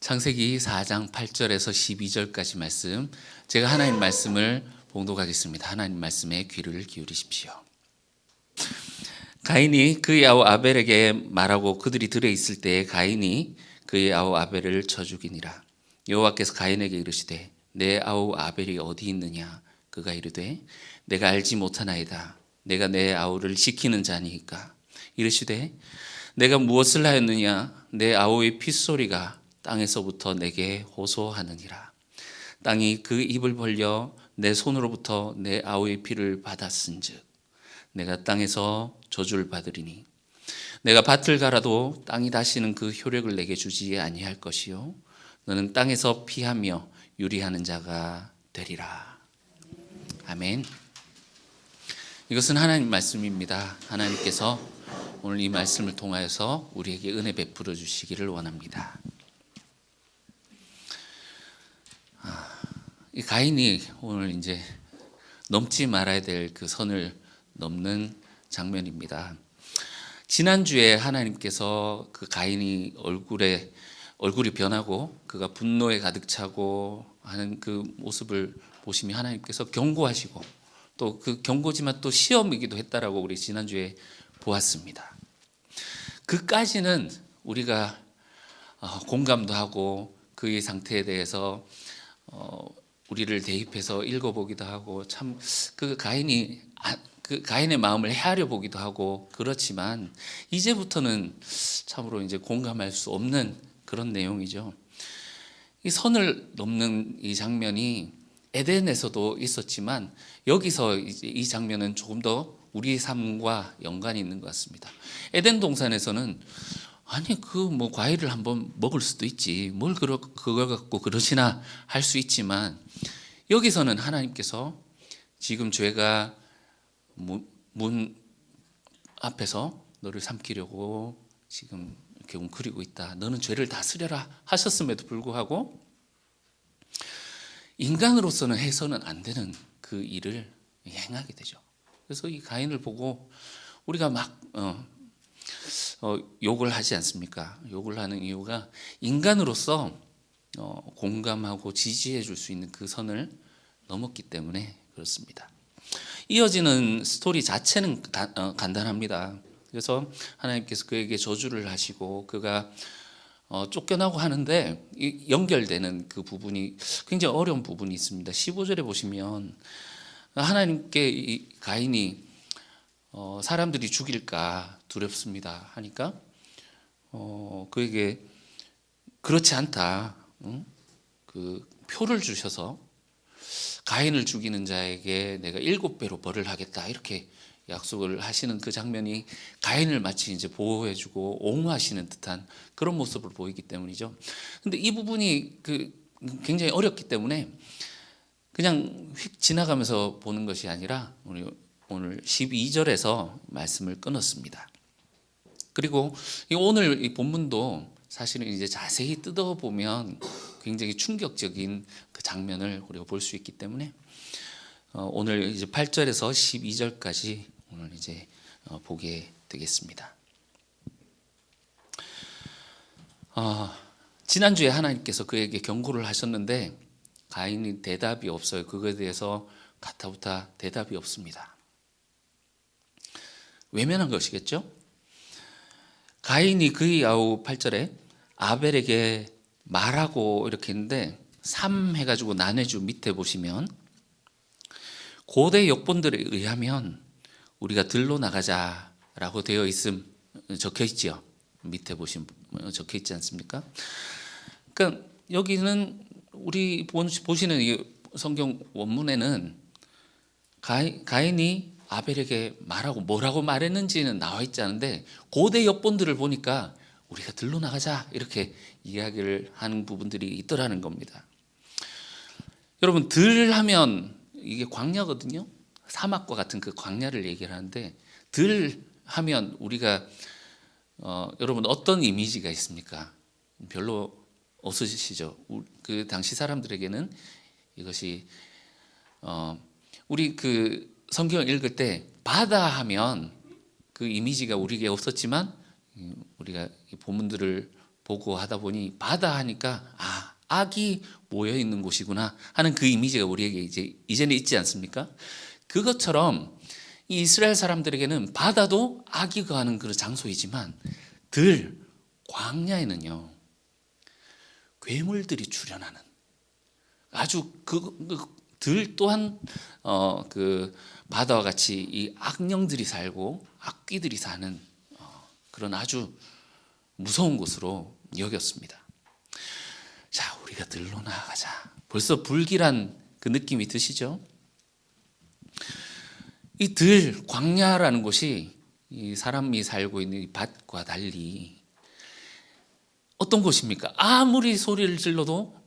창세기 4장 8절에서 12절까지 말씀, 제가 하나님 말씀을 봉독하겠습니다. 하나님 말씀에 귀를 기울이십시오. 가인이 그의 아우 아벨에게 말하고 그들이 들어 있을 때에 가인이 그의 아우 아벨을 쳐 죽이니라. 여호와께서 가인에게 이르시되 내 아우 아벨이 어디 있느냐? 그가 이르되 내가 알지 못하나이다. 내가 내 아우를 지키는 자니까. 이르시되 내가 무엇을 하였느냐? 내 아우의 핏소리가 땅에서부터 내게 호소하느니라. 땅이 그 입을 벌려 내 손으로부터 내 아우의 피를 받았은즉 내가 땅에서 저주를 받으리니 내가 밭을 갈아도 땅이 다시는 그 효력을 내게 주지 아니할 것이요 너는 땅에서 피하며 유리하는 자가 되리라. 아멘. 이것은 하나님 말씀입니다. 하나님께서 오늘 이 말씀을 통하여서 우리에게 은혜 베풀어 주시기를 원합니다. 이 가인이 오늘 이제 넘지 말아야 될 그 선을 넘는 장면입니다. 지난주에 하나님께서 그 가인이 얼굴이 변하고 그가 분노에 가득 차고 하는 그 모습을 보시며 하나님께서 경고하시고 또 그 경고지만 또 시험이기도 했다라고 우리 지난주에 보았습니다. 그까지는 우리가 공감도 하고 그의 상태에 대해서 우리를 대입해서 읽어보기도 하고 참 그 가인의 마음을 헤아려 보기도 하고 그렇지만 이제부터는 참으로 이제 공감할 수 없는 그런 내용이죠. 이 선을 넘는 이 장면이 에덴에서도 있었지만 여기서 이 장면은 조금 더 우리 삶과 연관이 있는 것 같습니다. 에덴 동산에서는 아니 그 뭐 과일을 한번 먹을 수도 있지 뭘 그걸 갖고 그러시나 할 수 있지만 여기서는 하나님께서 지금 죄가 문 앞에서 너를 삼키려고 지금 이렇게 웅크리고 있다. 너는 죄를 다스려라 하셨음에도 불구하고 인간으로서는 해서는 안 되는 그 일을 행하게 되죠. 그래서 이 가인을 보고 우리가 막 욕을 하지 않습니까? 욕을 하는 이유가 인간으로서 공감하고 지지해 줄 수 있는 그 선을 넘었기 때문에 그렇습니다. 이어지는 스토리 자체는 간단합니다. 그래서 하나님께서 그에게 저주를 하시고 그가 쫓겨나고 하는데 연결되는 그 부분이 굉장히 어려운 부분이 있습니다. 15절에 보시면 하나님께 이 가인이 사람들이 죽일까 두렵습니다 하니까 그에게 그렇지 않다. 그 표를 주셔서 가인을 죽이는 자에게 내가 7배로 벌을 하겠다 이렇게 약속을 하시는 그 장면이 가인을 마치 이제 보호해주고 옹호하시는 듯한 그런 모습을 보이기 때문이죠. 근데 이 부분이 굉장히 어렵기 때문에 그냥 휙 지나가면서 보는 것이 아니라 우리 오늘 12절에서 말씀을 끊었습니다. 그리고 오늘 이 본문도 사실은 이제 자세히 뜯어보면 굉장히 충격적인 그 장면을 우리가 볼 수 있기 때문에 오늘 이제 8절에서 12절까지 오늘 이제 보게 되겠습니다. 지난주에 하나님께서 그에게 경고를 하셨는데 가인이 대답이 없어요. 그거에 대해서 가타부타 대답이 없습니다. 외면한 것이겠죠? 가인이 그의 아우 8절에 아벨에게 말하고 이렇게 했는데 3 해가지고 나눠주 밑에 보시면 고대 역본들에 의하면 우리가 들로 나가자라고 되어 있음 적혀 있죠. 밑에 보시면 적혀 있지 않습니까? 그러니까 여기는 우리 보시는 이 성경 원문에는 가인이 아벨에게 말하고 뭐라고 말했는지는 나와 있지 않은데 고대 역본들을 보니까 우리가 들로 나가자 이렇게 이야기를 하는 부분들이 있더라는 겁니다. 여러분 들 하면 이게 광야거든요. 사막과 같은 그 광야를 얘기를 하는데 들 하면 우리가 여러분 어떤 이미지가 있습니까? 별로 없으시죠? 그 당시 사람들에게는 이것이 우리 그 성경을 읽을 때 바다 하면 그 이미지가 우리에게 없었지만 우리가 이 본문들을 보고 하다 보니 바다 하니까 악이 모여 있는 곳이구나 하는 그 이미지가 우리에게 이제는 있지 않습니까? 그것처럼 이 이스라엘 사람들에게는 바다도 악이 거하는 그런 장소이지만 광야에는요 괴물들이 출현하는 아주 들 또한 그 바다와 같이 이 악령들이 살고 악귀들이 사는 그런 아주 무서운 곳으로 여겼습니다. 자, 우리가 들로 나아가자. 벌써 불길한 그 느낌이 드시죠? 이 광야라는 곳이 이 사람이 살고 있는 이 밭과 달리 어떤 곳입니까? 아무리 소리를 질러도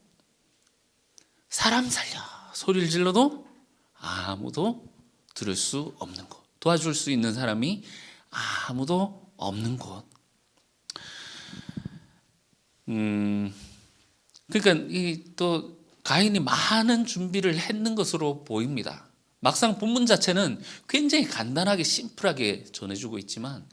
사람 살려 소리를 질러도 아무도 들을 수 없는 곳, 도와줄 수 있는 사람이 아무도 없는 곳. 그러니까 또 가인이 많은 준비를 했는 것으로 보입니다. 막상 본문 자체는 굉장히 간단하게 심플하게 전해주고 있지만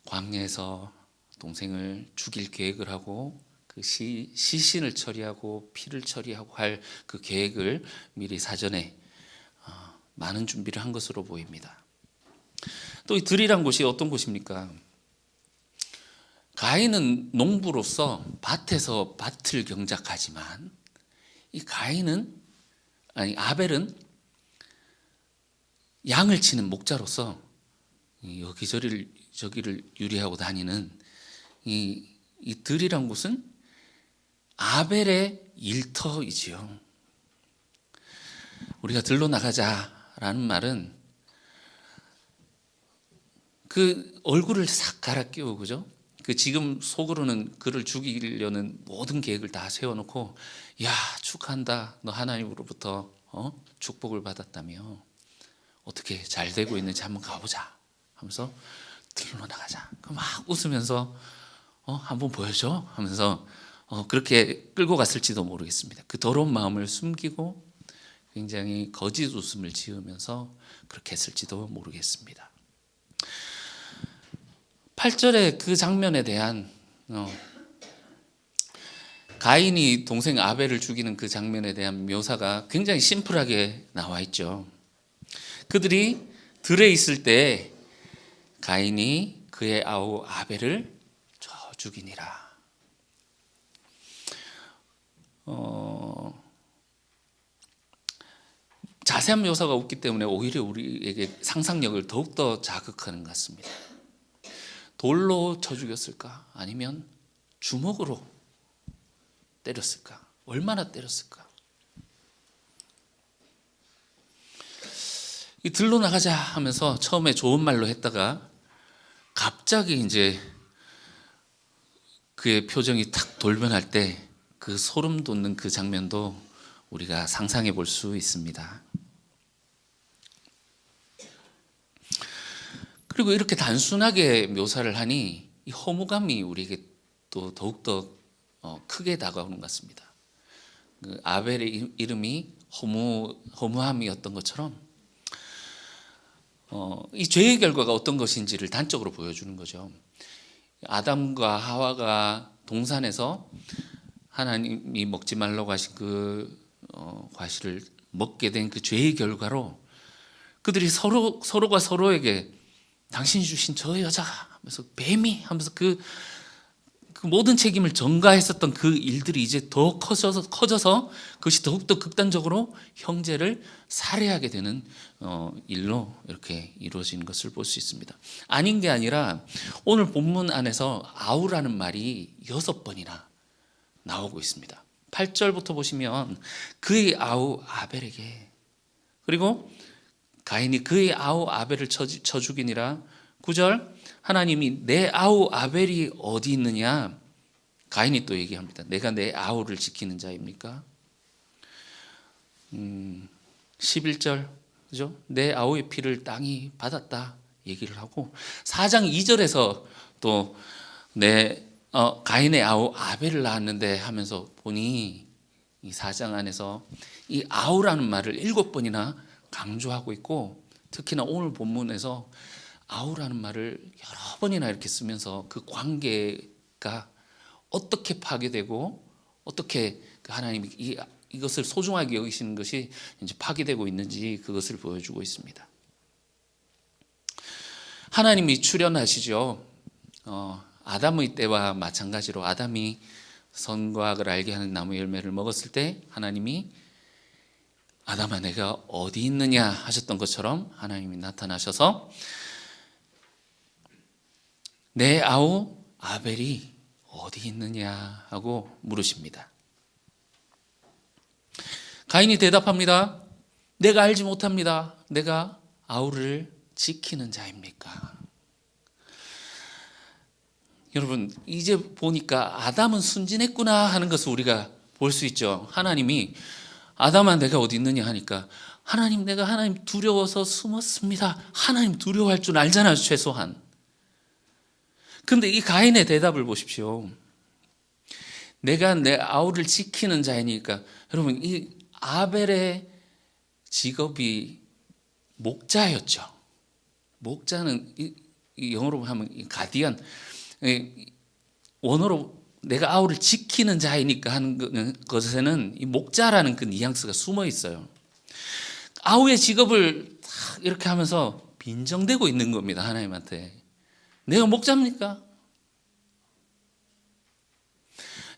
광야에서 동생을 죽일 계획을 하고 그 시신을 처리하고 피를 처리하고 할 그 계획을 미리 사전에 많은 준비를 한 것으로 보입니다. 또 이 들이란 곳이 어떤 곳입니까? 가인은 농부로서 밭에서 밭을 경작하지만 이 아벨은 양을 치는 목자로서 여기저기를 유리하고 다니는 이 들이란 곳은 아벨의 일터이지요. 우리가 들로 나가자라는 말은 그 얼굴을 싹 갈아 끼우고 그죠? 그 지금 속으로는 그를 죽이려는 모든 계획을 다 세워놓고 야 축하한다 너 하나님으로부터 축복을 받았다며 어떻게 잘 되고 있는지 한번 가보자 하면서 들로 나가자 막 웃으면서 한번 보여줘 하면서 그렇게 끌고 갔을지도 모르겠습니다. 그 더러운 마음을 숨기고 굉장히 거짓 웃음을 지으면서 그렇게 했을지도 모르겠습니다. 8절의 그 장면에 대한 가인이 동생 아벨을 죽이는 그 장면에 대한 묘사가 굉장히 심플하게 나와 있죠. 그들이 들에 있을 때 가인이 그의 아우 아벨을 죽이니라. 자세한 묘사가 없기 때문에 오히려 우리에게 상상력을 더욱더 자극하는 것 같습니다. 돌로 쳐 죽였을까? 아니면 주먹으로 때렸을까? 얼마나 때렸을까? 이 들로 나가자 하면서 처음에 좋은 말로 했다가 갑자기 이제 그의 표정이 탁 돌변할 때 그 소름 돋는 그 장면도 우리가 상상해 볼 수 있습니다. 그리고 이렇게 단순하게 묘사를 하니 이 허무감이 우리에게 또 더욱더 크게 다가오는 것 같습니다. 그 아벨의 이름이 허무함이었던 것처럼 이 죄의 결과가 어떤 것인지를 단적으로 보여주는 거죠. 아담과 하와가 동산에서 하나님이 먹지 말라고 하신 그 과실을 먹게 된 그 죄의 결과로 그들이 서로가 서로에게 당신이 주신 저 여자 하면서 뱀이 하면서 그 모든 책임을 전가했었던 그 일들이 이제 더 커져서 그것이 더욱더 극단적으로 형제를 살해하게 되는 일로 이렇게 이루어지는 것을 볼 수 있습니다. 아닌 게 아니라 오늘 본문 안에서 아우라는 말이 6번이나 나오고 있습니다. 8절부터 보시면 그의 아우 아벨에게, 그리고 가인이 그의 아우 아벨을 쳐 죽이니라. 9절 하나님이 내 아우 아벨이 어디 있느냐? 가인이 또 얘기합니다. 내가 내 아우를 지키는 자입니까? 11절 그죠? 내 아우의 피를 땅이 받았다 얘기를 하고 4장 2절에서 또 가인의 아우 아벨을 낳았는데 하면서 보니 이 4장 안에서 이 아우라는 말을 7번이나 강조하고 있고, 특히나 오늘 본문에서 아우라는 말을 여러 번이나 이렇게 쓰면서 그 관계가 어떻게 파괴되고 어떻게 하나님이 이것을 소중하게 여기시는 것이 이제 파괴되고 있는지 그것을 보여주고 있습니다. 하나님이 출현하시죠. 아담의 때와 마찬가지로 아담이 선과 악을 알게 하는 나무 열매를 먹었을 때 하나님이 아담아 내가 어디 있느냐 하셨던 것처럼 하나님이 나타나셔서 내 아우 아벨이 어디 있느냐 하고 물으십니다. 가인이 대답합니다. 내가 알지 못합니다. 내가 아우를 지키는 자입니까? 여러분 이제 보니까 아담은 순진했구나 하는 것을 우리가 볼 수 있죠. 하나님이 아담아 내가 어디 있느냐 하니까 하나님 내가 하나님 두려워서 숨었습니다. 하나님 두려워할 줄 알잖아요 최소한. 근데 이 가인의 대답을 보십시오. 내가 내 아우를 지키는 자이니까. 여러분 이 아벨의 직업이 목자였죠. 목자는 이 영어로 하면 이 가디언, 원어로 내가 아우를 지키는 자이니까 하는 것에는 이 목자라는 그 뉘앙스가 숨어 있어요. 아우의 직업을 딱 이렇게 하면서 빈정대고 있는 겁니다. 하나님한테. 내가 목자입니까?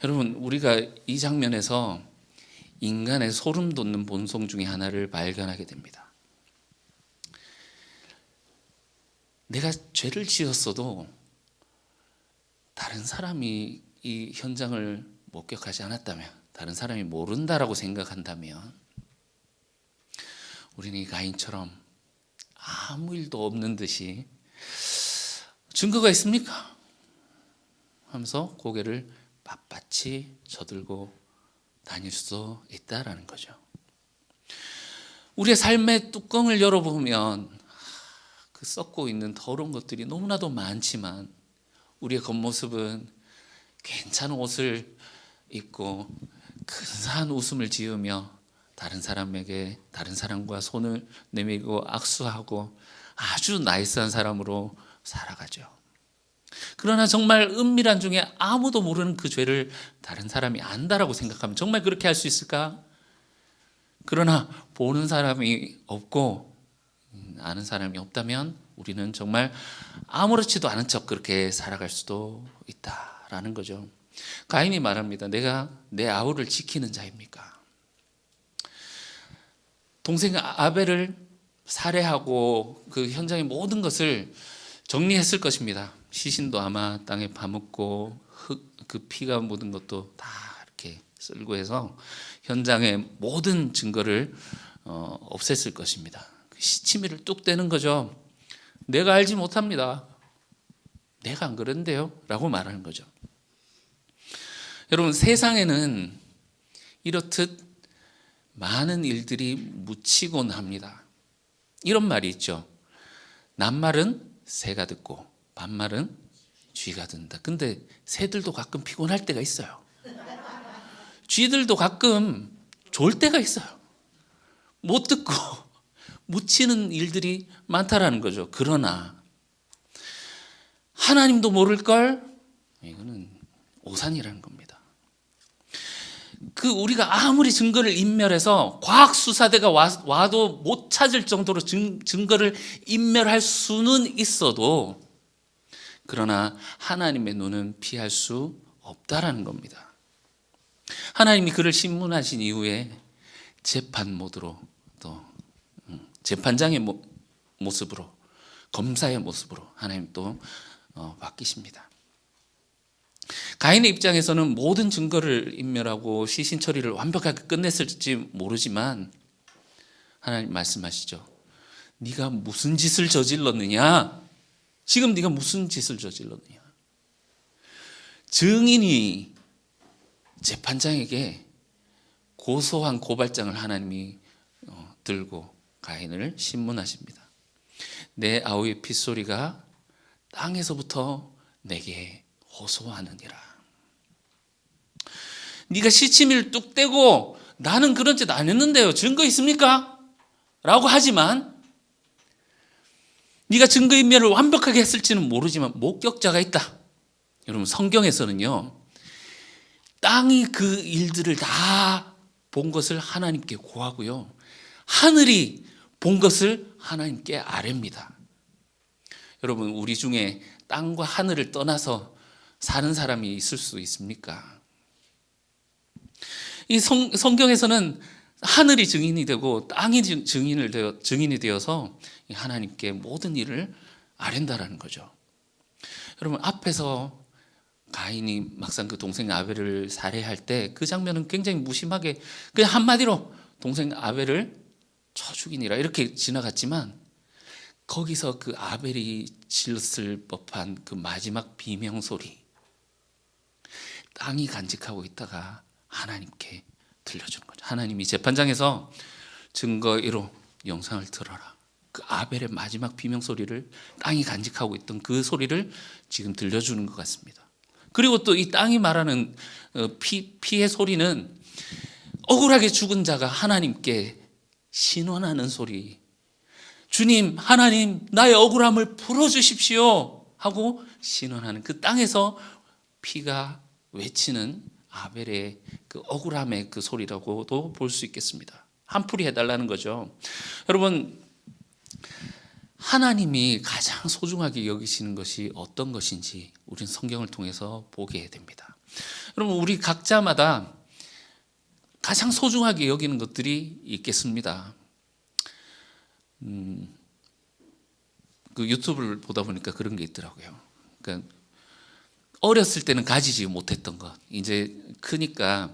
여러분 우리가 이 장면에서 인간의 소름 돋는 본성 중에 하나를 발견하게 됩니다. 내가 죄를 지었어도 다른 사람이 이 현장을 목격하지 않았다면, 다른 사람이 모른다라고 생각한다면 우리는 이 가인처럼 아무 일도 없는 듯이 증거가 있습니까? 하면서 고개를 빳빳이 저들고 다닐 수 있다라는 거죠. 우리의 삶의 뚜껑을 열어보면 그 썩고 있는 더러운 것들이 너무나도 많지만 우리의 겉모습은 괜찮은 옷을 입고 근사한 웃음을 지으며 다른 사람에게 다른 사람과 손을 내밀고 악수하고 아주 나이스한 사람으로 살아가죠. 그러나 정말 은밀한 중에 아무도 모르는 그 죄를 다른 사람이 안다라고 생각하면 정말 그렇게 할 수 있을까? 그러나 보는 사람이 없고 아는 사람이 없다면 우리는 정말 아무렇지도 않은 척 그렇게 살아갈 수도 있다라는 거죠. 가인이 말합니다. 내가 내 아우를 지키는 자입니까? 동생 아벨을 살해하고 그 현장의 모든 것을 정리했을 것입니다. 시신도 아마 땅에 파묻고 그 피가 묻은 것도 다 이렇게 쓸고 해서 현장의 모든 증거를 없앴을 것입니다. 시치미를 뚝 떼는 거죠. 내가 알지 못합니다. 내가 안 그런데요? 라고 말하는 거죠. 여러분 세상에는 이렇듯 많은 일들이 묻히곤 합니다. 이런 말이 있죠. 낱말은 새가 듣고 반말은 쥐가 듣는다. 근데 새들도 가끔 피곤할 때가 있어요. 쥐들도 가끔 졸 때가 있어요. 못 듣고 묻히는 일들이 많다라는 거죠. 그러나 하나님도 모를걸? 이거는 오산이라는 겁니다. 우리가 아무리 증거를 인멸해서 과학수사대가 와도 못 찾을 정도로 증거를 인멸할 수는 있어도 그러나 하나님의 눈은 피할 수 없다라는 겁니다. 하나님이 그를 신문하신 이후에 재판 모드로 또 재판장의 모습으로 검사의 모습으로 하나님 또 바뀌십니다. 가인의 입장에서는 모든 증거를 인멸하고 시신 처리를 완벽하게 끝냈을지 모르지만 하나님 말씀하시죠. 네가 무슨 짓을 저질렀느냐? 지금 네가 무슨 짓을 저질렀느냐? 증인이 재판장에게 고소한 고발장을 하나님이 들고 가인을 신문하십니다. 내 아우의 핏소리가 땅에서부터 내게 호소하느니라. 네가 시치미를 뚝 떼고 나는 그런 짓 안 했는데요. 증거 있습니까? 라고 하지만 네가 증거인멸을 완벽하게 했을지는 모르지만 목격자가 있다. 여러분 성경에서는요. 땅이 그 일들을 다 본 것을 하나님께 고하고요, 하늘이 본 것을 하나님께 아뢰입니다. 여러분, 우리 중에 땅과 하늘을 떠나서 사는 사람이 있을 수 있습니까? 이 성경에서는 하늘이 증인이 되고 땅이 증인이 되어서 하나님께 모든 일을 아뢰는다라는 거죠. 여러분, 앞에서 가인이 막상 그 동생 아벨을 살해할 때 그 장면은 굉장히 무심하게 그냥 한마디로 동생 아벨을 쳐 죽이니라 이렇게 지나갔지만, 거기서 그 아벨이 질렀을 법한 그 마지막 비명소리, 땅이 간직하고 있다가 하나님께 들려주는 거죠. 하나님이 재판장에서 증거 1호 영상을 들어라, 그 아벨의 마지막 비명소리를, 땅이 간직하고 있던 그 소리를 지금 들려주는 것 같습니다. 그리고 또 이 땅이 말하는 피의 소리는 억울하게 죽은 자가 하나님께 신원하는 소리, 주님, 하나님, 나의 억울함을 풀어주십시오 하고 신원하는, 그 땅에서 피가 외치는 아벨의 그 억울함의 그 소리라고도 볼 수 있겠습니다. 한풀이 해달라는 거죠. 여러분, 하나님이 가장 소중하게 여기시는 것이 어떤 것인지 우리는 성경을 통해서 보게 됩니다. 여러분, 우리 각자마다 가장 소중하게 여기는 것들이 있겠습니다. 그 유튜브를 보다 보니까 그런 게 있더라고요. 그러니까 어렸을 때는 가지지 못했던 것, 이제 크니까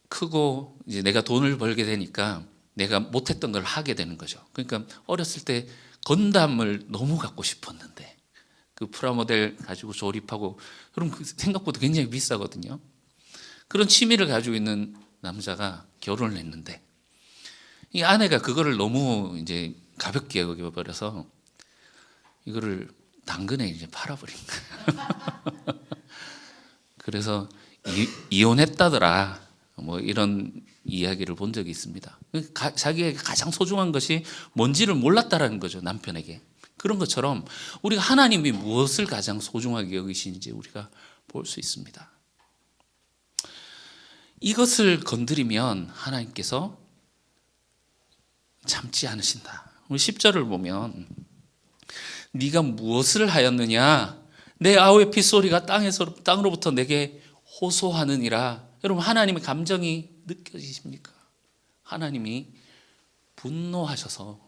크고 이제 내가 돈을 벌게 되니까 내가 못했던 걸 하게 되는 거죠. 그러니까 어렸을 때 건담을 너무 갖고 싶었는데 그 프라모델 가지고 조립하고, 그럼 생각보다 굉장히 비싸거든요. 그런 취미를 가지고 있는 남자가 결혼을 했는데 이 아내가 그거를 너무 이제 가볍게 여겨버려서 이거를 당근에 이제 팔아버린 거예요. 그래서 이혼했다더라, 뭐 이런 이야기를 본 적이 있습니다. 자기에게 가장 소중한 것이 뭔지를 몰랐다라는 거죠, 남편에게. 그런 것처럼 우리가 하나님이 무엇을 가장 소중하게 여기시는지 우리가 볼 수 있습니다. 이것을 건드리면 하나님께서 참지 않으신다. 10절을 보면 네가 무엇을 하였느냐, 내 아우의 핏소리가 땅으로부터 내게 호소하느니라. 여러분, 하나님의 감정이 느껴지십니까? 하나님이 분노하셔서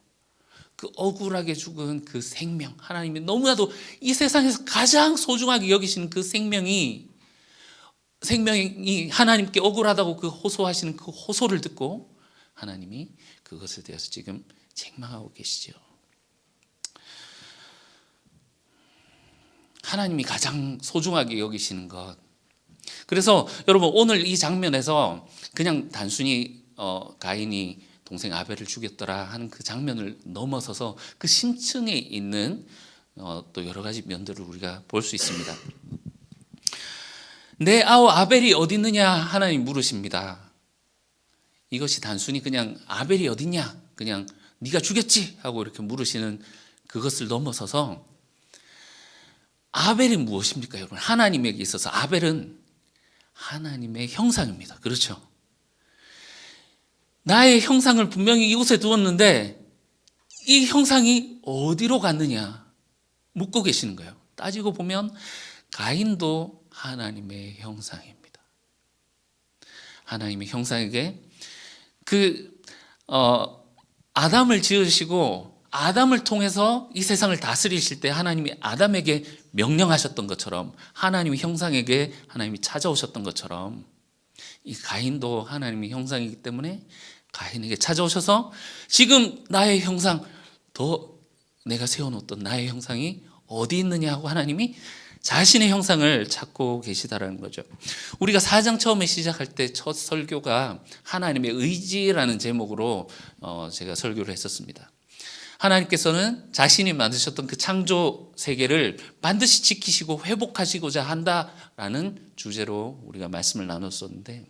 그 억울하게 죽은 그 생명, 하나님이 너무나도 이 세상에서 가장 소중하게 여기시는 그 생명이 하나님께 억울하다고 그 호소하시는 그 호소를 듣고 하나님이 그것에 대해서 지금 책망하고 계시죠. 하나님이 가장 소중하게 여기시는 것. 그래서 여러분, 오늘 이 장면에서 그냥 단순히 가인이 동생 아벨을 죽였더라 하는 그 장면을 넘어서서 그 심층에 있는 또 여러 가지 면들을 우리가 볼 수 있습니다. 내 아우 아벨이 어디 있느냐 하나님 물으십니다. 이것이 단순히 그냥 아벨이 어디냐, 그냥 네가 죽였지 하고 이렇게 물으시는 그것을 넘어서서 아벨이 무엇입니까, 여러분? 하나님에게 있어서 아벨은 하나님의 형상입니다. 그렇죠? 나의 형상을 분명히 이곳에 두었는데 이 형상이 어디로 갔느냐 묻고 계시는 거예요. 따지고 보면 가인도 하나님의 형상입니다. 하나님의 형상에게 아담을 지으시고 아담을 통해서 이 세상을 다스리실 때 하나님이 아담에게 명령하셨던 것처럼, 하나님의 형상에게 하나님이 찾아오셨던 것처럼, 이 가인도 하나님의 형상이기 때문에 가인에게 찾아오셔서 지금 나의 형상, 내가 세워놓았던 나의 형상이 어디 있느냐 하고 하나님이 자신의 형상을 찾고 계시다라는 거죠. 우리가 4장 처음에 시작할 때 첫 설교가 하나님의 의지라는 제목으로 제가 설교를 했었습니다. 하나님께서는 자신이 만드셨던 그 창조 세계를 반드시 지키시고 회복하시고자 한다라는 주제로 우리가 말씀을 나눴었는데,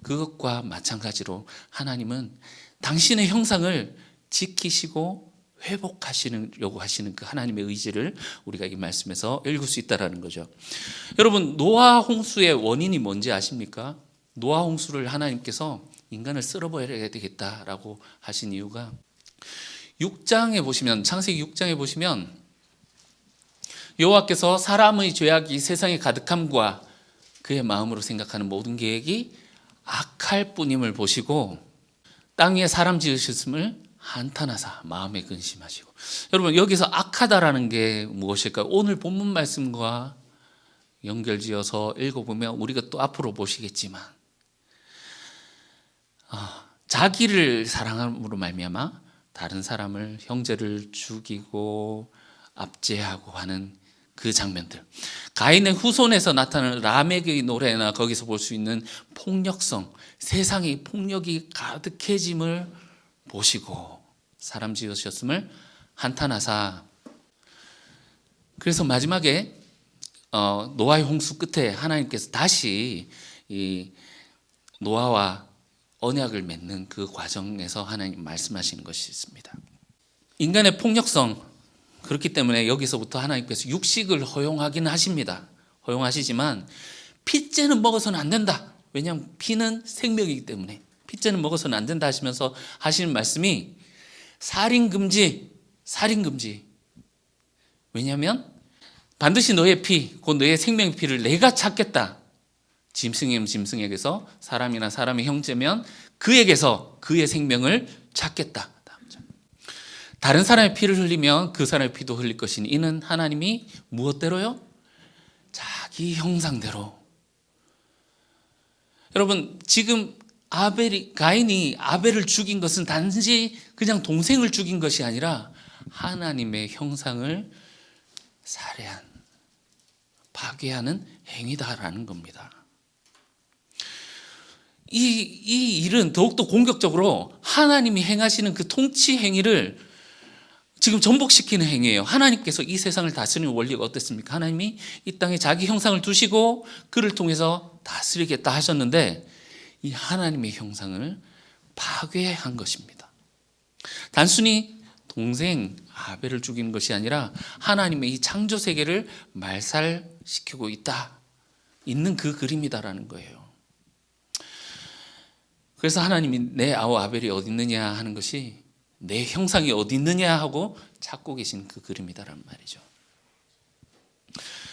그것과 마찬가지로 하나님은 당신의 형상을 지키시고 회복하시려고 하시는 그 하나님의 의지를 우리가 이 말씀에서 읽을 수 있다는 거죠. 여러분, 노아 홍수의 원인이 뭔지 아십니까? 노아 홍수를 하나님께서 인간을 쓸어버려야 되겠다라고 하신 이유가 6장에 보시면, 창세기 6장에 보시면 여호와께서 사람의 죄악이 세상에 가득함과 그의 마음으로 생각하는 모든 계획이 악할 뿐임을 보시고 땅 위에 사람 지으셨음을 한탄하사 마음에 근심하시고. 여러분, 여기서 악하다라는 게 무엇일까요? 오늘 본문 말씀과 연결지어서 읽어보면 우리가 또 앞으로 보시겠지만 자기를 사랑함으로 말미암아 다른 사람을, 형제를 죽이고 압제하고 하는 그 장면들, 가인의 후손에서 나타나는 라멕의 노래나 거기서 볼 수 있는 폭력성, 세상의 폭력이 가득해짐을 보시고 사람 지으셨음을 한탄하사. 그래서 마지막에 노아의 홍수 끝에 하나님께서 다시 이 노아와 언약을 맺는 그 과정에서 하나님 말씀하시는 것이 있습니다. 인간의 폭력성, 그렇기 때문에 여기서부터 하나님께서 육식을 허용하긴 하십니다. 허용하시지만 핏째는 먹어서는 안 된다. 왜냐하면 피는 생명이기 때문에 핏째는 먹어서는 안 된다 하시면서 하시는 말씀이 살인금지. 왜냐하면 반드시 너의 피, 곧 너의 생명의 피를 내가 찾겠다. 짐승이면 짐승에게서, 사람이나 사람의 형제면 그에게서 그의 생명을 찾겠다. 다른 사람의 피를 흘리면 그 사람의 피도 흘릴 것이니 이는 하나님이 무엇대로요? 자기 형상대로. 여러분, 지금 가인이 아벨을 죽인 것은 단지 그냥 동생을 죽인 것이 아니라 하나님의 형상을 살해한, 파괴하는 행위다라는 겁니다. 이 일은 더욱더 공격적으로 하나님이 행하시는 그 통치 행위를 지금 전복시키는 행위예요. 하나님께서 이 세상을 다스리는 원리가 어땠습니까? 하나님이 이 땅에 자기 형상을 두시고 그를 통해서 다스리겠다 하셨는데 이 하나님의 형상을 파괴한 것입니다. 단순히 동생 아벨을 죽이는 것이 아니라 하나님의 이 창조 세계를 말살시키고 있는 그 그림이다라는 거예요. 그래서 하나님이 내 아우 아벨이 어디 있느냐 하는 것이 내 형상이 어디 있느냐 하고 찾고 계신 그 그림이다라는 말이죠.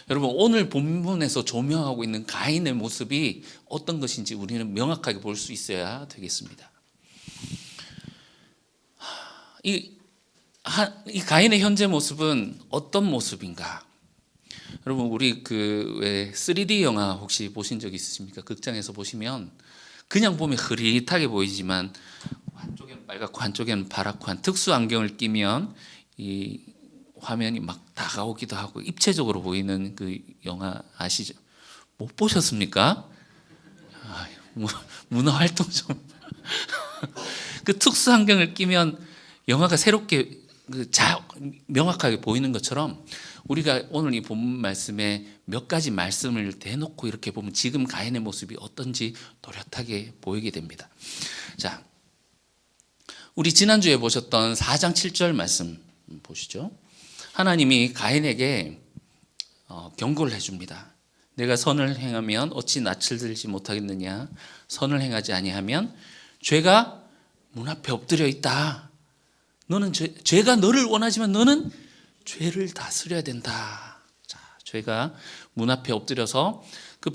여러분, 오늘 본문에서 조명하고 있는 가인의 모습이 어떤 것인지 우리는 명확하게 볼 수 있어야 되겠습니다. 이 가인의 현재 모습은 어떤 모습인가? 여러분, 우리 왜 3D 영화 혹시 보신 적 있으십니까? 극장에서 보시면 그냥 보면 흐릿하게 보이지만 한쪽에는 빨갛고 한쪽에는 파랗고 한 특수 안경을 끼면 이 화면이 막 다가오기도 하고 입체적으로 보이는 그 영화 아시죠? 못 보셨습니까? 문화 활동 좀. 그 특수 안경을 끼면 영화가 새롭게 명확하게 보이는 것처럼 우리가 오늘 이 본문 말씀에 몇 가지 말씀을 대놓고 이렇게 보면 지금 가인의 모습이 어떤지 또렷하게 보이게 됩니다. 자, 우리 지난주에 보셨던 4장 7절 말씀 보시죠. 하나님이 가인에게 경고를 해줍니다. 내가 선을 행하면 어찌 낯을 들지 못하겠느냐. 선을 행하지 아니하면 죄가 문 앞에 엎드려 있다. 너는 죄가 너를 원하지만 너는 죄를 다스려야 된다. 자, 죄가 문 앞에 엎드려서 그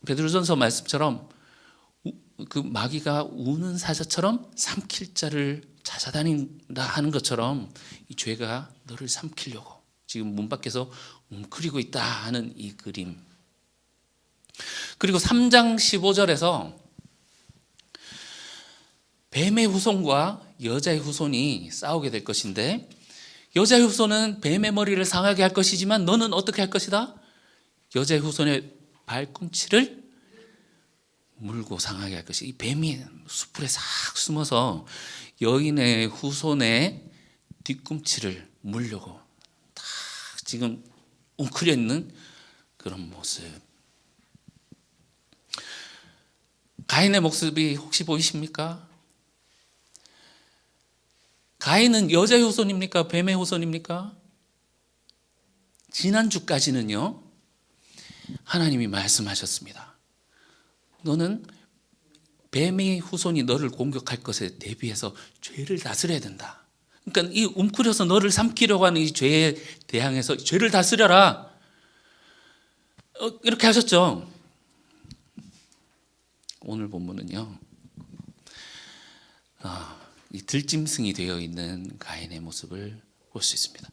베드로전서 말씀처럼 그 마귀가 우는 사자처럼 삼킬 자를 찾아다닌다 하는 것처럼 이 죄가 너를 삼키려고 지금 문 밖에서 웅크리고 있다 하는 이 그림. 그리고 3장 15절에서 뱀의 후손과 여자의 후손이 싸우게 될 것인데 여자의 후손은 뱀의 머리를 상하게 할 것이지만 너는 어떻게 할 것이다? 여자의 후손의 발꿈치를 물고 상하게 할 것이. 이 뱀이 수풀에 싹 숨어서 여인의 후손의 뒤꿈치를 물려고 딱 지금 웅크려 있는 그런 모습. 가인의 모습이 혹시 보이십니까? 가인은 여자의 후손입니까? 뱀의 후손입니까? 지난주까지는요, 하나님이 말씀하셨습니다. 너는 뱀의 후손이 너를 공격할 것에 대비해서 죄를 다스려야 된다. 그러니까 이 움츠려서 너를 삼키려고 하는 이 죄에 대항해서 죄를 다스려라. 이렇게 하셨죠. 오늘 본문은요, 이 들짐승이 되어 있는 가인의 모습을 볼 수 있습니다.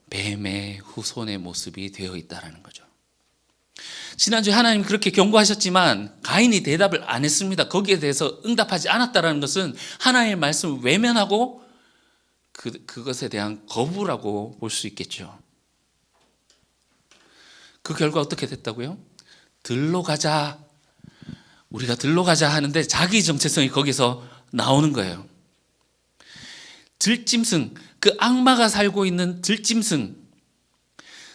뱀의 후손의 모습이 되어 있다는 거죠. 지난주에 하나님 그렇게 경고하셨지만 가인이 대답을 안 했습니다. 거기에 대해서 응답하지 않았다는 것은 하나님의 말씀을 외면하고 그것에 대한 거부라고 볼 수 있겠죠. 그 결과 어떻게 됐다고요? 들로 가자. 우리가 들로 가자 하는데 자기 정체성이 거기서 나오는 거예요. 들짐승, 그 악마가 살고 있는 들짐승,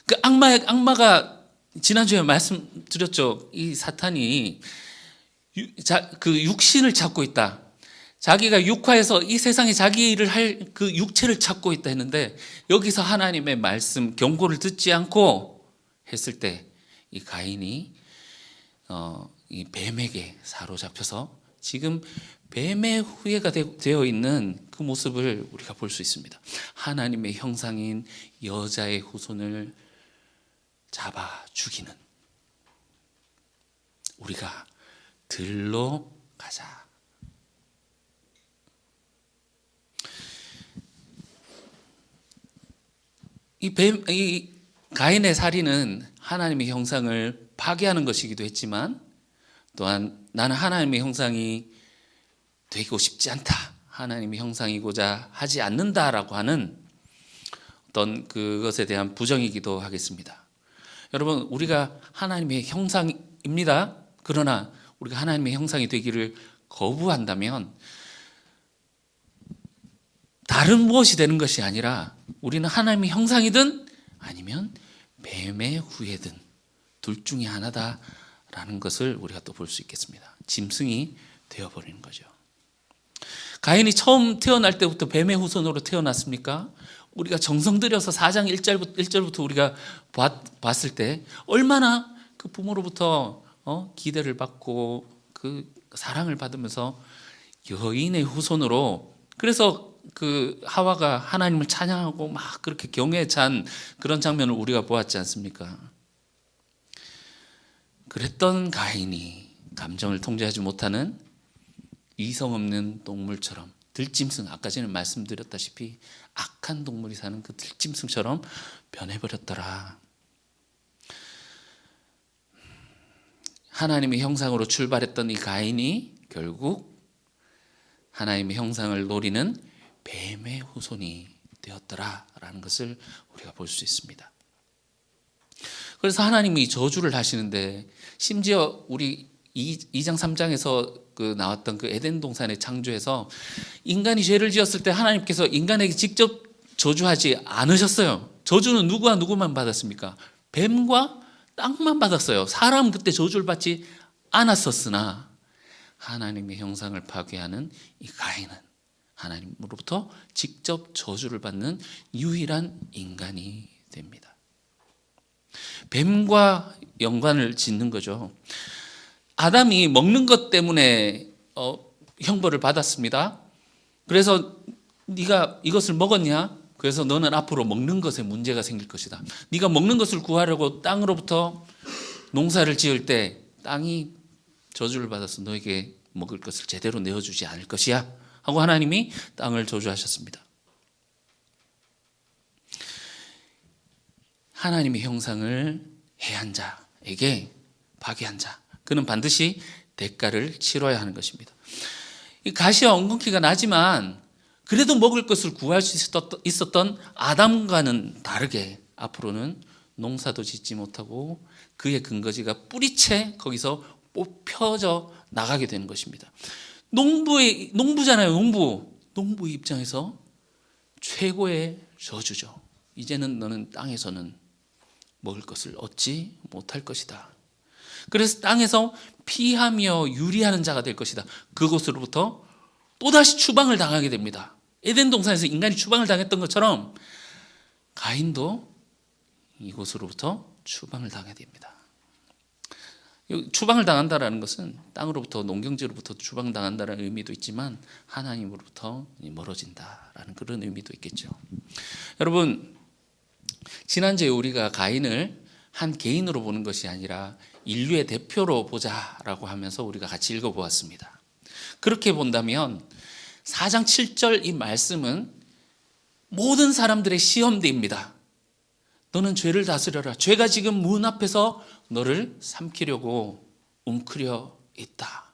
그 악마가 지난주에 말씀드렸죠. 이 사탄이 그 육신을 찾고 있다. 자기가 육화해서 이 세상에 자기 일을 할 그 육체를 찾고 있다 했는데, 여기서 하나님의 말씀 경고를 듣지 않고 했을 때 이 가인이 이 뱀에게 사로잡혀서 지금 뱀의 후예가 되어 있는 그 모습을 우리가 볼 수 있습니다. 하나님의 형상인 여자의 후손을 잡아 죽이는, 우리가 들로 가자. 이 가인의 살인은 하나님의 형상을 파괴하는 것이기도 했지만, 또한 나는 하나님의 형상이 되고 싶지 않다, 하나님의 형상이고자 하지 않는다라고 하는 어떤 그것에 대한 부정이기도 하겠습니다. 여러분, 우리가 하나님의 형상입니다. 그러나 우리가 하나님의 형상이 되기를 거부한다면 다른 무엇이 되는 것이 아니라 우리는 하나님의 형상이든 아니면 뱀의 후예든 둘 중에 하나다라는 것을 우리가 또 볼 수 있겠습니다. 짐승이 되어버리는 거죠. 가인이 처음 태어날 때부터 뱀의 후손으로 태어났습니까? 우리가 정성 들여서 4장 1절부터 우리가 봤을 때 얼마나 그 부모로부터 기대를 받고 그 사랑을 받으면서 여인의 후손으로, 그래서 그 하와가 하나님을 찬양하고 막 그렇게 경외에 찬 그런 장면을 우리가 보았지 않습니까? 그랬던 가인이 감정을 통제하지 못하는 이성 없는 동물처럼, 들짐승, 아까 전에 말씀드렸다시피 악한 동물이 사는 그 들짐승처럼 변해버렸더라. 하나님의 형상으로 출발했던 이 가인이 결국 하나님의 형상을 노리는 뱀의 후손이 되었더라라는 것을 우리가 볼 수 있습니다. 그래서 하나님이 저주를 하시는데, 심지어 우리 2장 3장에서 그 나왔던 그 에덴 동산의 창조에서 인간이 죄를 지었을 때 하나님께서 인간에게 직접 저주하지 않으셨어요. 저주는 누구와 누구만 받았습니까? 뱀과 땅만 받았어요. 사람은 그때 저주를 받지 않았었으나 하나님의 형상을 파괴하는 이 가인은 하나님으로부터 직접 저주를 받는 유일한 인간이 됩니다. 뱀과 연관을 짓는 거죠. 아담이 먹는 것 때문에 형벌을 받았습니다. 그래서 네가 이것을 먹었냐? 그래서 너는 앞으로 먹는 것에 문제가 생길 것이다. 네가 먹는 것을 구하려고 땅으로부터 농사를 지을 때 땅이 저주를 받아서 너에게 먹을 것을 제대로 내어주지 않을 것이야 하고 하나님이 땅을 저주하셨습니다. 하나님의 형상을 해한 자에게, 파괴한 자, 그는 반드시 대가를 치러야 하는 것입니다. 이 가시와 엉겅퀴가 나지만 그래도 먹을 것을 구할 수 있었던 아담과는 다르게 앞으로는 농사도 짓지 못하고 그의 근거지가 뿌리채 거기서 뽑혀져 나가게 되는 것입니다. 농부잖아요. 농부의 입장에서 최고의 저주죠. 이제는 너는 땅에서는 먹을 것을 얻지 못할 것이다. 그래서 땅에서 피하며 유리하는 자가 될 것이다. 그곳으로부터 또다시 추방을 당하게 됩니다. 에덴 동산에서 인간이 추방을 당했던 것처럼 가인도 이곳으로부터 추방을 당해야 됩니다. 추방을 당한다라는 것은 땅으로부터, 농경지로부터 추방당한다는 의미도 있지만 하나님으로부터 멀어진다라는 그런 의미도 있겠죠. 여러분, 지난주에 우리가 가인을 한 개인으로 보는 것이 아니라 인류의 대표로 보자라고 하면서 우리가 같이 읽어보았습니다. 그렇게 본다면 4장 7절 이 말씀은 모든 사람들의 시험대입니다. 너는 죄를 다스려라. 죄가 지금 문 앞에서 너를 삼키려고 웅크려 있다.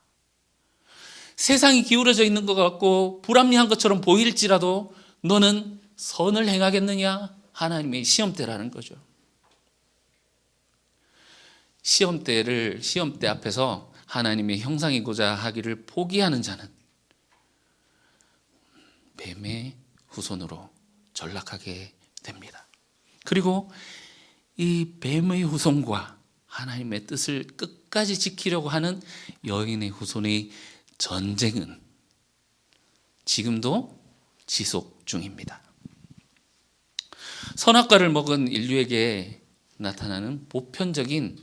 세상이 기울어져 있는 것 같고 불합리한 것처럼 보일지라도 너는 선을 행하겠느냐? 하나님의 시험대라는 거죠. 시험대 앞에서 하나님의 형상이고자 하기를 포기하는 자는 뱀의 후손으로 전락하게 됩니다. 그리고 이 뱀의 후손과 하나님의 뜻을 끝까지 지키려고 하는 여인의 후손의 전쟁은 지금도 지속 중입니다. 선악과를 먹은 인류에게 나타나는 보편적인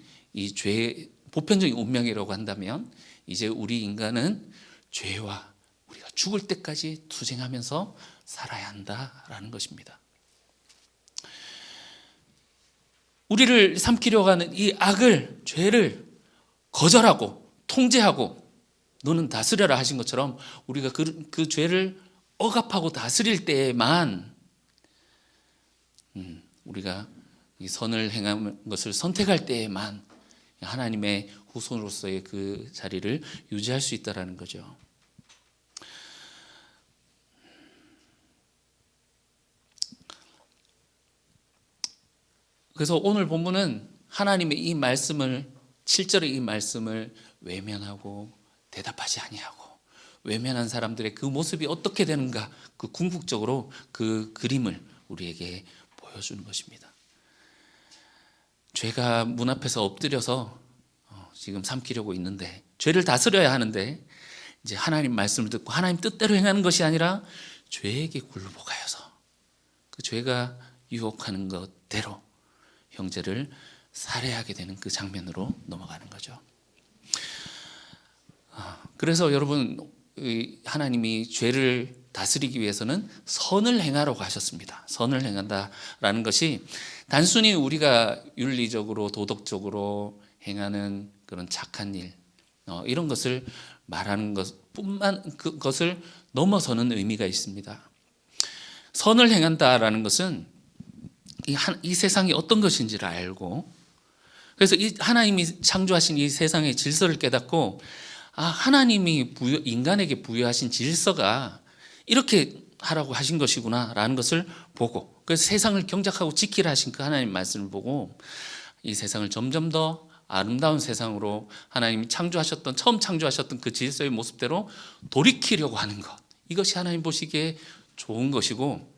보편적인 운명이라고 한다면 이제 우리 인간은 죄와 우리가 죽을 때까지 투쟁하면서 살아야 한다라는 것입니다. 우리를 삼키려고 하는 이 악을, 죄를 거절하고 통제하고 너는 다스려라 하신 것처럼 우리가 그 죄를 억압하고 다스릴 때에만 우리가 이 선을 행하는 것을 선택할 때에만 하나님의 후손으로서의 그 자리를 유지할 수 있다는 거죠. 그래서 오늘 본문은 하나님의 이 말씀을 7절의 이 말씀을 외면하고 대답하지 아니하고 외면한 사람들의 그 모습이 어떻게 되는가 그 궁극적으로 그 그림을 우리에게 보여주는 것입니다. 죄가 문 앞에서 엎드려서 지금 삼키려고 있는데 죄를 다스려야 하는데 이제 하나님 말씀을 듣고 하나님 뜻대로 행하는 것이 아니라 죄에게 굴복하여서 그 죄가 유혹하는 것대로 형제를 살해하게 되는 그 장면으로 넘어가는 거죠. 그래서 여러분 하나님이 죄를 다스리기 위해서는 선을 행하라고 하셨습니다. 선을 행한다라는 것이 단순히 우리가 윤리적으로 도덕적으로 행하는 그런 착한 일 이런 것을 말하는 그것을 넘어서는 의미가 있습니다. 선을 행한다라는 것은 이 세상이 어떤 것인지를 알고 그래서 하나님이 창조하신 이 세상의 질서를 깨닫고 하나님이 인간에게 부여하신 질서가 이렇게 하라고 하신 것이구나라는 것을 보고 그래서 세상을 경작하고 지키라 하신 그 하나님 말씀을 보고 이 세상을 점점 더 아름다운 세상으로 하나님이 처음 창조하셨던 그 질서의 모습대로 돌이키려고 하는 것 이것이 하나님 보시기에 좋은 것이고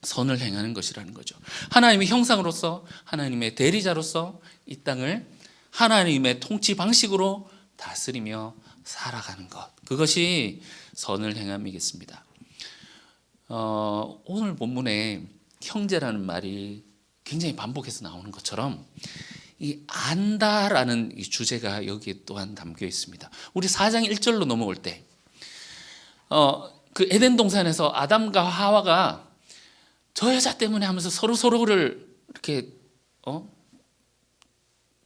선을 행하는 것이라는 거죠. 하나님의 형상으로서 하나님의 대리자로서 이 땅을 하나님의 통치 방식으로 다스리며 살아가는 것 그것이 선을 행함이겠습니다. 오늘 본문에 형제라는 말이 굉장히 반복해서 나오는 것처럼 이 안다라는 이 주제가 여기에 또한 담겨 있습니다. 우리 4장 1절로 넘어올 때 그 에덴 동산에서 아담과 하와가 저 여자 때문에 하면서 서로를 이렇게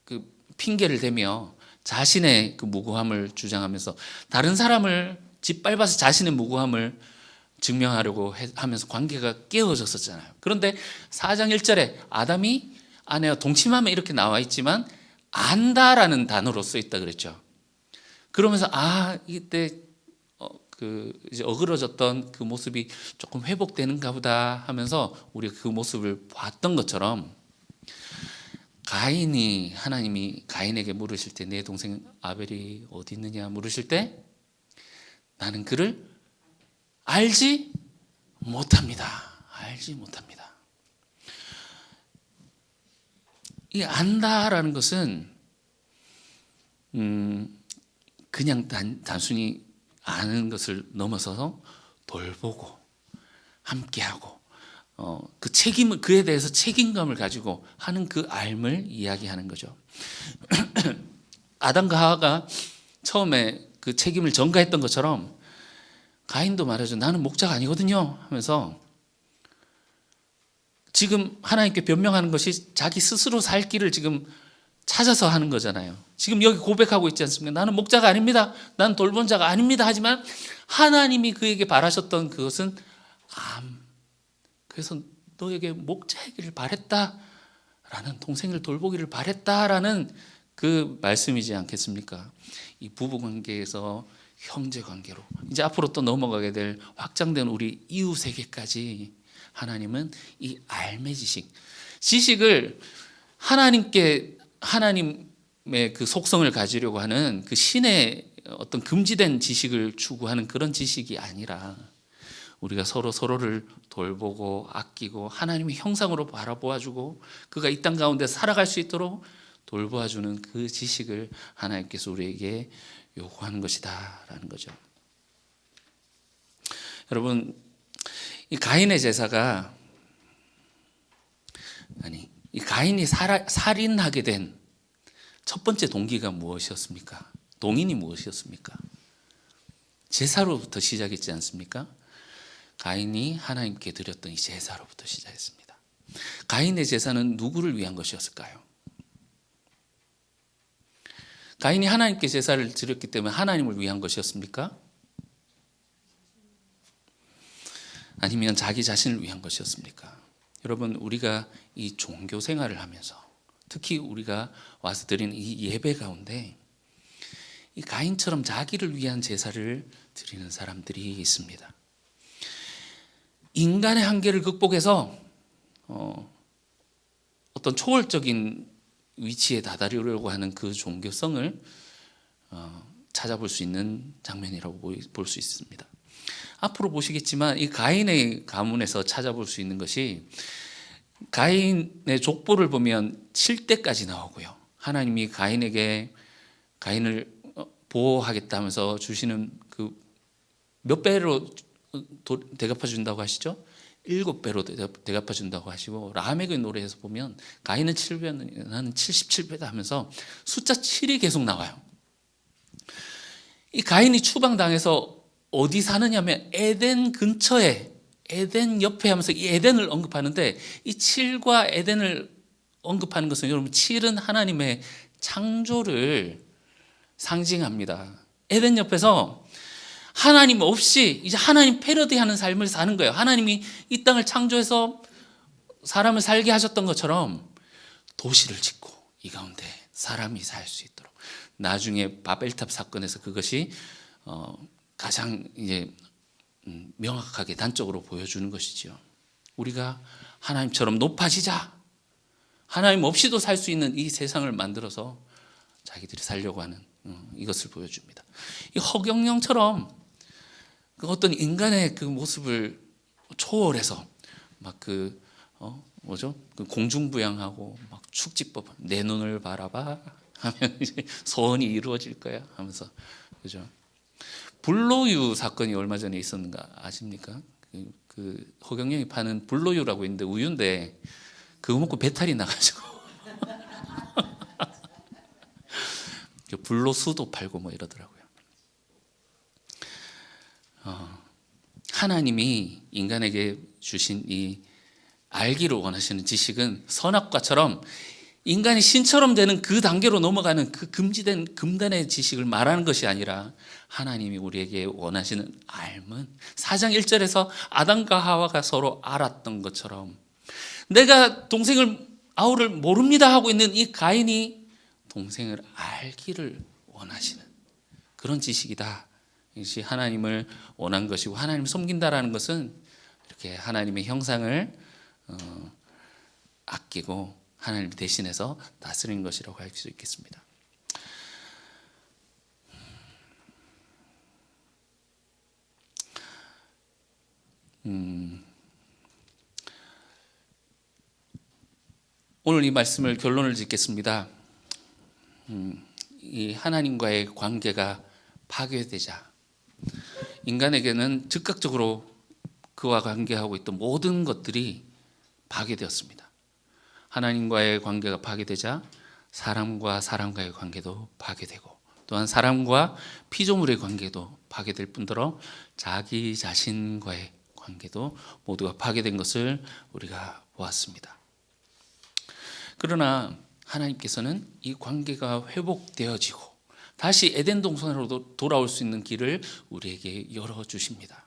그 핑계를 대며 자신의 그 무고함을 주장하면서 다른 사람을 짓밟아서 자신의 무고함을 증명하려고 하면서 관계가 깨어졌었잖아요. 그런데 4장 1절에 아담이 아내와 동침하면 이렇게 나와 있지만 안다라는 단어로 써 있다 그랬죠. 그러면서 이때 이제 어그러졌던 그 모습이 조금 회복되는가 보다 하면서 우리가 그 모습을 봤던 것처럼 하나님이 가인에게 물으실 때 내 동생 아벨이 어디 있느냐 물으실 때 나는 그를 알지 못합니다. 이 안다라는 것은 그냥 단순히 아는 것을 넘어서서 돌보고 함께하고 그 책임을 그에 대해서 책임감을 가지고 하는 그 삶을 이야기하는 거죠. 아담과 하와가 처음에 그 책임을 전가했던 것처럼 가인도 말하죠. 나는 목자가 아니거든요 하면서 지금 하나님께 변명하는 것이 자기 스스로 살 길을 지금 찾아서 하는 거잖아요. 지금 여기 고백하고 있지 않습니까? 나는 목자가 아닙니다. 나는 돌본 자가 아닙니다. 하지만 하나님이 그에게 바라셨던 그것은 그래서 너에게 목자이기를 바랬다라는, 동생을 돌보기를 바랬다라는 그 말씀이지 않겠습니까? 이 부부관계에서 형제관계로 이제 앞으로 또 넘어가게 될 확장된 우리 이웃에게까지 하나님은 이 삶의 지식을 하나님의 그 속성을 가지려고 하는 그 신의 어떤 금지된 지식을 추구하는 그런 지식이 아니라 우리가 서로를 돌보고 아끼고 하나님의 형상으로 바라보아주고 그가 이 땅 가운데 살아갈 수 있도록 돌보아주는 그 지식을 하나님께서 우리에게 요구하는 것이다라는 거죠. 여러분, 이 가인의 제사가 이 가인이 살인하게 된 첫 번째 동기가 무엇이었습니까? 동인이 무엇이었습니까? 제사로부터 시작했지 않습니까? 가인이 하나님께 드렸던 이 제사로부터 시작했습니다. 가인의 제사는 누구를 위한 것이었을까요? 가인이 하나님께 제사를 드렸기 때문에 하나님을 위한 것이었습니까? 아니면 자기 자신을 위한 것이었습니까? 여러분, 우리가 이 종교 생활을 하면서 특히 우리가 와서 드리는 이 예배 가운데 이 가인처럼 자기를 위한 제사를 드리는 사람들이 있습니다. 인간의 한계를 극복해서 어떤 초월적인 위치에 다다르려고 하는 그 종교성을 찾아볼 수 있는 장면이라고 볼 수 있습니다. 앞으로 보시겠지만 이 가인의 가문에서 찾아볼 수 있는 것이 가인의 족보를 보면 7대까지 나오고요. 하나님이 가인에게 가인을 보호하겠다 하면서 주시는 그 몇 배로 대갚아 준다고 하시죠? 7배로 대갚아 준다고 하시고, 라멕의 노래에서 보면 가인은 7배, 나는 77배다 하면서 숫자 7이 계속 나와요. 이 가인이 추방당해서 어디 사느냐면 에덴 근처에, 에덴 옆에 하면서 이 에덴을 언급하는데, 이 7과 에덴을 언급하는 것은 여러분 7은 하나님의 창조를 상징합니다. 에덴 옆에서 하나님 없이 이제 하나님 패러디하는 삶을 사는 거예요. 하나님이 이 땅을 창조해서 사람을 살게 하셨던 것처럼 도시를 짓고 이 가운데 사람이 살 수 있도록, 나중에 바벨탑 사건에서 그것이 가장 이제 명확하게 단적으로 보여주는 것이지요. 우리가 하나님처럼 높아지자, 하나님 없이도 살 수 있는 이 세상을 만들어서 자기들이 살려고 하는 이것을 보여줍니다. 이 허경영처럼 그 어떤 인간의 그 모습을 초월해서 막 그 그 공중부양하고 막 축지법, 내 눈을 바라봐 하면 이제 소원이 이루어질 거야 하면서, 그죠? 불로유 사건이 얼마 전에 있었는가 아십니까? 그 허경영이 파는 불로유라고 있는데 우유인데 그거 먹고 배탈이 나가지고 불로수도 팔고 뭐 이러더라고요. 하나님이 인간에게 주신 이 알기를 원하시는 지식은 선악과처럼 인간이 신처럼 되는 그 단계로 넘어가는 그 금지된 금단의 지식을 말하는 것이 아니라, 하나님이 우리에게 원하시는 알은 4장 1절에서 아담과 하와가 서로 알았던 것처럼, 내가 동생을 아우를 모릅니다 하고 있는 이 가인이 동생을 알기를 원하시는 그런 지식이다. 이것이 하나님을 원한 것이고, 하나님을 섬긴다라는 것은 이렇게 하나님의 형상을 아끼고 하나님 대신해서 다스리는 것이라고 할 수 있겠습니다. 오늘 이 말씀을 결론을 짓겠습니다. 이 하나님과의 관계가 파괴되자 인간에게는 즉각적으로 그와 관계하고 있던 모든 것들이 파괴되었습니다. 하나님과의 관계가 파괴되자 사람과 사람과의 관계도 파괴되고, 또한 사람과 피조물의 관계도 파괴될 뿐더러 자기 자신과의 관계도 모두가 파괴된 것을 우리가 보았습니다. 그러나 하나님께서는 이 관계가 회복되어지고 다시 에덴 동산으로 돌아올 수 있는 길을 우리에게 열어주십니다.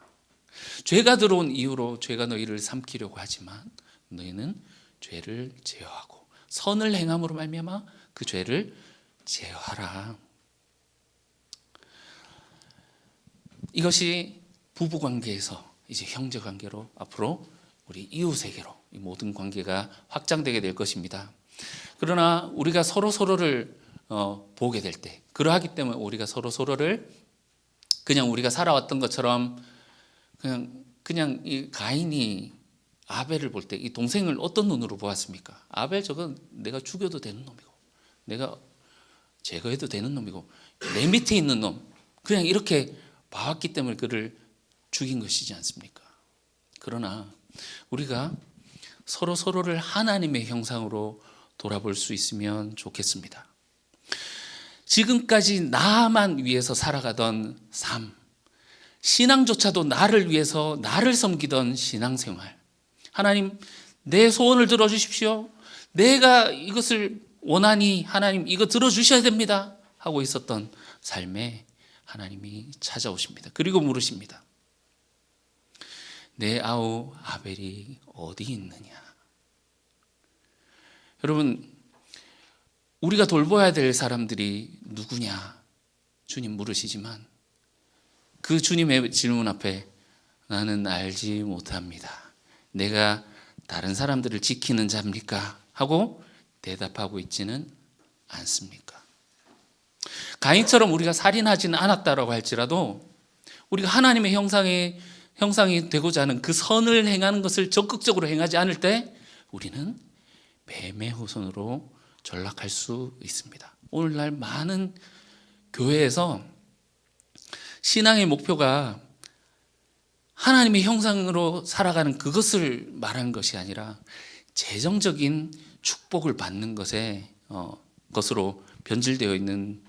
죄가 들어온 이후로 죄가 너희를 삼키려고 하지만 너희는 죄를 제어하고 선을 행함으로 말미암아 그 죄를 제어하라. 이것이 부부관계에서 이제 형제관계로, 앞으로 우리 이웃에게로 이 모든 관계가 확장되게 될 것입니다. 그러나 우리가 서로를 보게 될 때, 그러하기 때문에 우리가 서로를 그냥 우리가 살아왔던 것처럼 그냥 이 가인이 아벨을 볼 때 이 동생을 어떤 눈으로 보았습니까? 아벨 저건 내가 죽여도 되는 놈이고 내가 제거해도 되는 놈이고 내 밑에 있는 놈, 그냥 이렇게 봐왔기 때문에 그를 죽인 것이지 않습니까? 그러나 우리가 서로를 하나님의 형상으로 돌아볼 수 있으면 좋겠습니다. 지금까지 나만 위해서 살아가던 삶, 신앙조차도 나를 위해서 나를 섬기던 신앙생활, 하나님 내 소원을 들어주십시오, 내가 이것을 원하니 하나님 이거 들어주셔야 됩니다 하고 있었던 삶에 하나님이 찾아오십니다. 그리고 물으십니다. 내 아우 아벨이 어디 있느냐? 여러분, 우리가 돌봐야 될 사람들이 누구냐? 주님 물으시지만 그 주님의 질문 앞에 나는 알지 못합니다. 내가 다른 사람들을 지키는 자입니까? 하고 대답하고 있지는 않습니까? 가인처럼 우리가 살인하지는 않았다라고 할지라도 우리가 하나님의 형상이 되고자 하는 그 선을 행하는 것을 적극적으로 행하지 않을 때 우리는 뱀의 후손으로 전락할 수 있습니다. 오늘날 많은 교회에서 신앙의 목표가 하나님의 형상으로 살아가는 그것을 말하는 것이 아니라 재정적인 축복을 받는 것으로 변질되어 있는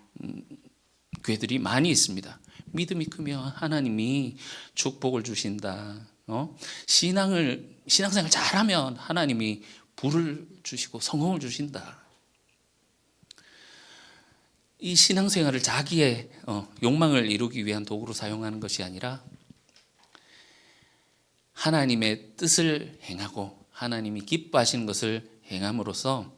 교회들이 많이 있습니다. 믿음이 크면 하나님이 축복을 주신다. 신앙생활 잘하면 하나님이 부를 주시고 성공을 주신다. 이 신앙생활을 자기의 욕망을 이루기 위한 도구로 사용하는 것이 아니라 하나님의 뜻을 행하고 하나님이 기뻐하시는 것을 행함으로써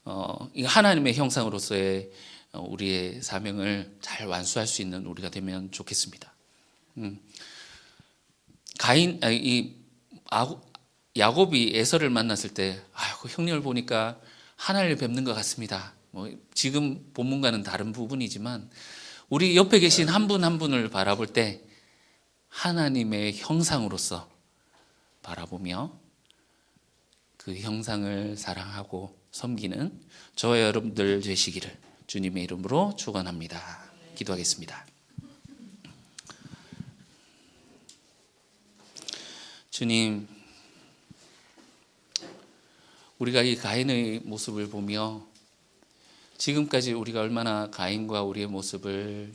하나님의 형상으로서의 우리의 사명을 잘 완수할 수 있는 우리가 되면 좋겠습니다. 야곱이 에서를 만났을 때 형님을 보니까 하나님을 뵙는 것 같습니다. 지금 본문과는 다른 부분이지만 우리 옆에 계신 한 분 한 분을 바라볼 때 하나님의 형상으로서 바라보며 그 형상을 사랑하고 섬기는 저와 여러분들 되시기를 주님의 이름으로 축원합니다. 기도하겠습니다. 주님, 우리가 이 가인의 모습을 보며 지금까지 우리가 얼마나 가인과 우리의 모습을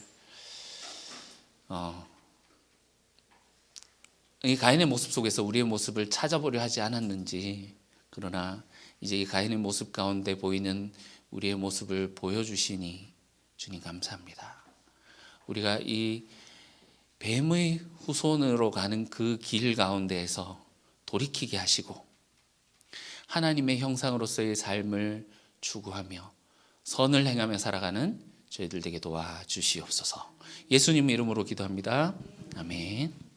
이 가인의 모습 속에서 우리의 모습을 찾아보려 하지 않았는지, 그러나 이제 이 가인의 모습 가운데 보이는 우리의 모습을 보여주시니 주님 감사합니다. 우리가 이 뱀의 후손으로 가는 그 길 가운데에서 돌이키게 하시고 하나님의 형상으로서의 삶을 추구하며 선을 행하며 살아가는 저희들 되게 도와주시옵소서. 예수님 이름으로 기도합니다. 아멘.